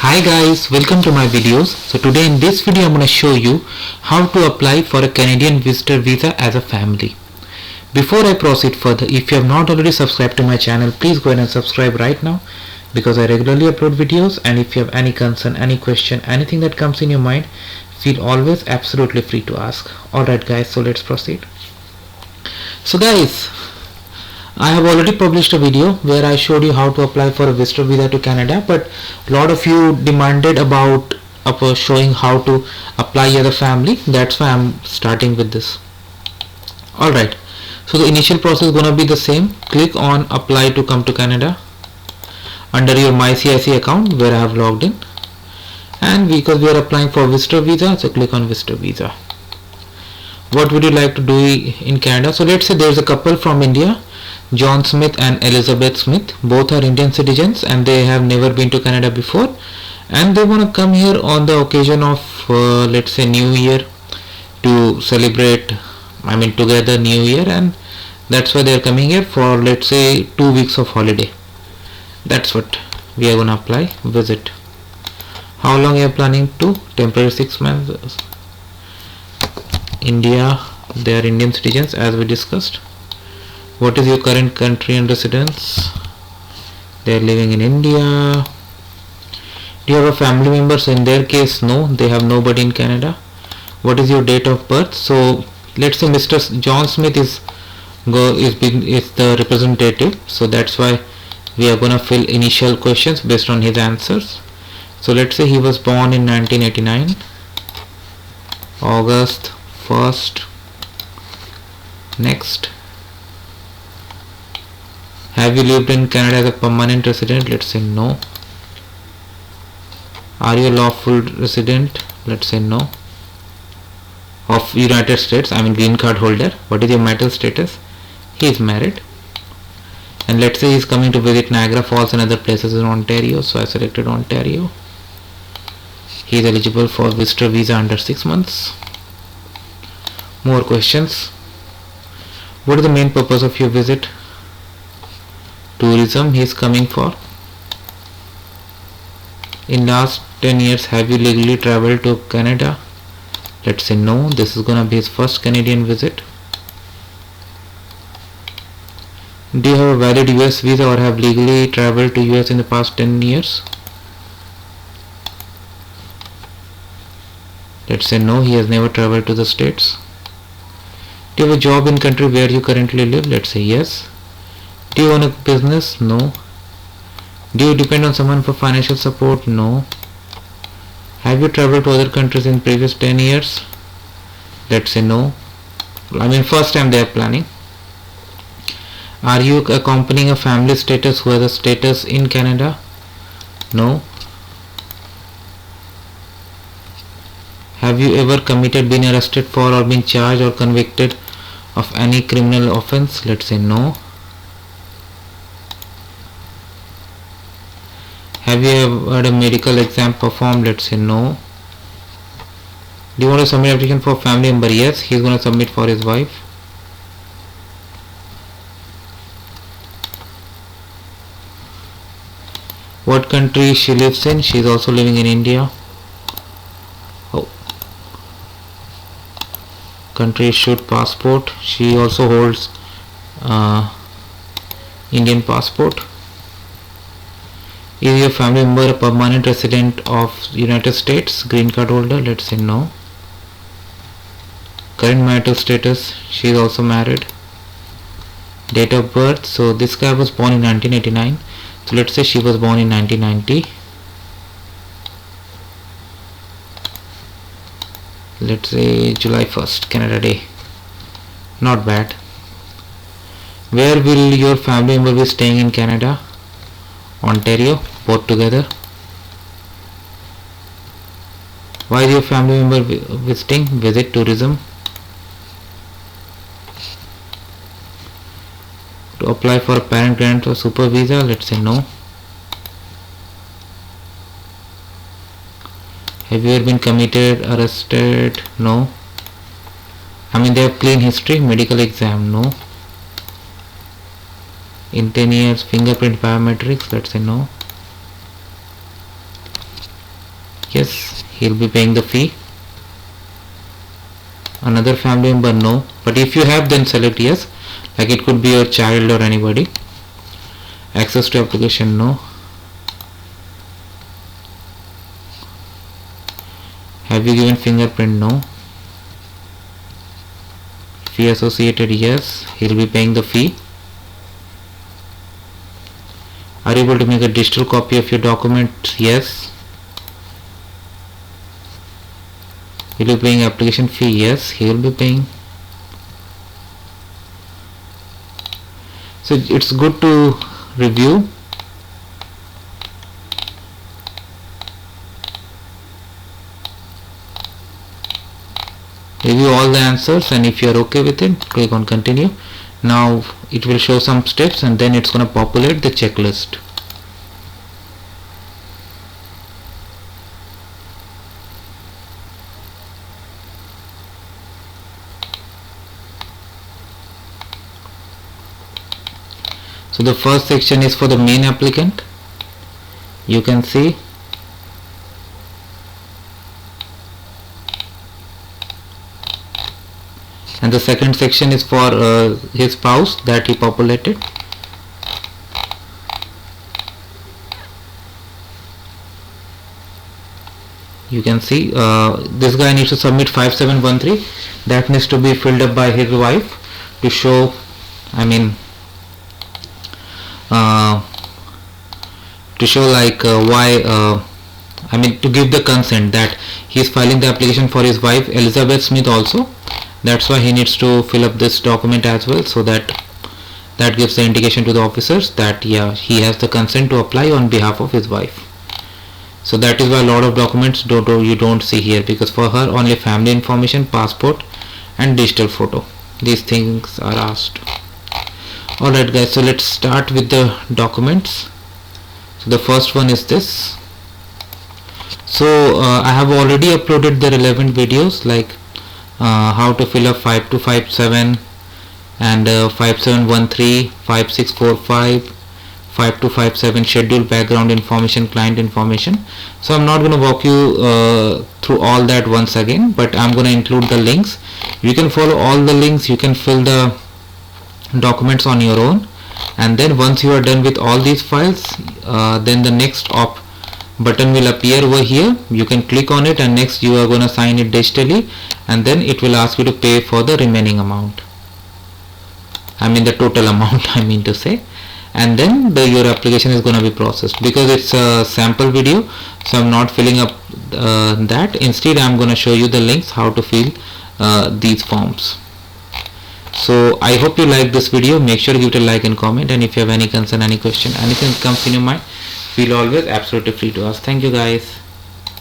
Hi guys, welcome to my videos. So today in this video I'm going to show you how to apply for a Canadian visitor visa as a family. Before I proceed further, if you have not already subscribed to my channel, please go ahead and subscribe right now because I regularly upload videos, and if you have any concern, any question, anything that comes in your mind, feel always absolutely free to ask. Alright guys, so let's proceed. So guys, I have already published a video where I showed you how to apply for a visitor visa to Canada, but a lot of you demanded about showing how to apply as a family. That's why I'm starting with this. Alright, so the initial process is going to be the same. Click on apply to come to Canada under your MYCIC account where I have logged in, and because we are applying for visitor visa, so click on visitor visa. What would you like to do in Canada? So let's say there's a couple from India, John Smith and Elizabeth Smith. Both are Indian citizens and they have never been to Canada before, and they want to come here on the occasion of let's say New Year to celebrate, together New Year, and that's why they are coming here for, let's say, 2 weeks of holiday. That's what we are going to apply. Visit. How long you are planning to? Temporary 6 months. India, they are Indian citizens as we discussed. What is your current country and residence? They are living in India. Do you have a family member? So in their case, no, they have nobody in Canada. What is your date of birth? So let's say Mr. John Smith is the representative, so that's why we are going to fill initial questions based on his answers. So let's say he was born in 1989, August 1st. Next. Have you lived in Canada as a permanent resident? Let's say no. Are you a lawful resident? Let's say no. Of United States, green card holder. What is your marital status? He is married. And let's say he is coming to visit Niagara Falls and other places in Ontario, so I selected Ontario. He is eligible for visitor visa under 6 months. More questions. What is the main purpose of your visit? Tourism he is coming for. In last 10 years, have you legally traveled to Canada? Let's say no. This is gonna be his first Canadian visit. Do you have a valid US visa or have legally traveled to US in the past 10 years? Let's say no, he has never traveled to the States. Do you have a job in country where you currently live? Let's say yes. Do you own a business? No. Do you depend on someone for financial support? No. Have you traveled to other countries in previous 10 years? Let's say no. First time they are planning. Are you accompanying a family status who has a status in Canada? No. Have you ever been arrested for or been charged or convicted of any criminal offense? Let's say no. Have you ever had a medical exam performed? Let's say no. Do you want to submit application for family member? Yes, he is going to submit for his wife. What country she lives in? She is also living in India. Country issued passport. She also holds Indian passport. Is your family member a permanent resident of United States, green card holder? Let's say no. Current marital status, she is also married. Date of birth, so this guy was born in 1989, so let's say she was born in 1990. Let's say July 1st, Canada Day. Not bad. Where will your family member be staying in Canada? Ontario, both together. Why is your family member visiting? Visit, tourism. To apply for a parent grant or super visa, let's say no. Have you ever been committed, arrested? No. They have clean history. Medical exam? No. In 10 years, fingerprint biometrics? Let's say no. Yes, he'll be paying the fee. Another family member, no. But if you have, then select yes. Like it could be your child or anybody. Access to application, no. Have you given fingerprint, no. Fee associated, yes. He'll be paying the fee. Are you able to make a digital copy of your document? Yes. Will you be paying application fee? Yes, he will be paying. So it's good to review. Review all the answers, and if you are okay with it, click on continue. Now it will show some steps and then it's going to populate the checklist. So the first section is for the main applicant. You can see and the second section is for his spouse that he populated. You can see this guy needs to submit 5713. That needs to be filled up by his wife to show, to show like to give the consent that he is filing the application for his wife Elizabeth Smith also. That's why he needs to fill up this document as well, so that gives the indication to the officers that yeah, he has the consent to apply on behalf of his wife. So that is why a lot of documents you don't see here, because for her only family information, passport and digital photo, these things are asked. Alright guys, so let's start with the documents. So the first one is this. So I have already uploaded the relevant videos like how to fill up 5257 and 5713, 5645, 5257 schedule, background information, client information. So I'm not going to walk you through all that once again, but I'm going to include the links. You can follow all the links, you can fill the documents on your own, and then once you are done with all these files, then the next button will appear over here. You can click on it and next you are going to sign it digitally, and then it will ask you to pay for the remaining amount, the total amount I mean to say, and then your application is going to be processed. Because it's a sample video, so I'm not filling up that. Instead I'm going to show you the links how to fill these forms. So I hope you like this video. Make sure to give it a like and comment, and if you have any concern, any question, anything comes in your mind, feel always absolutely free to ask. Thank you guys.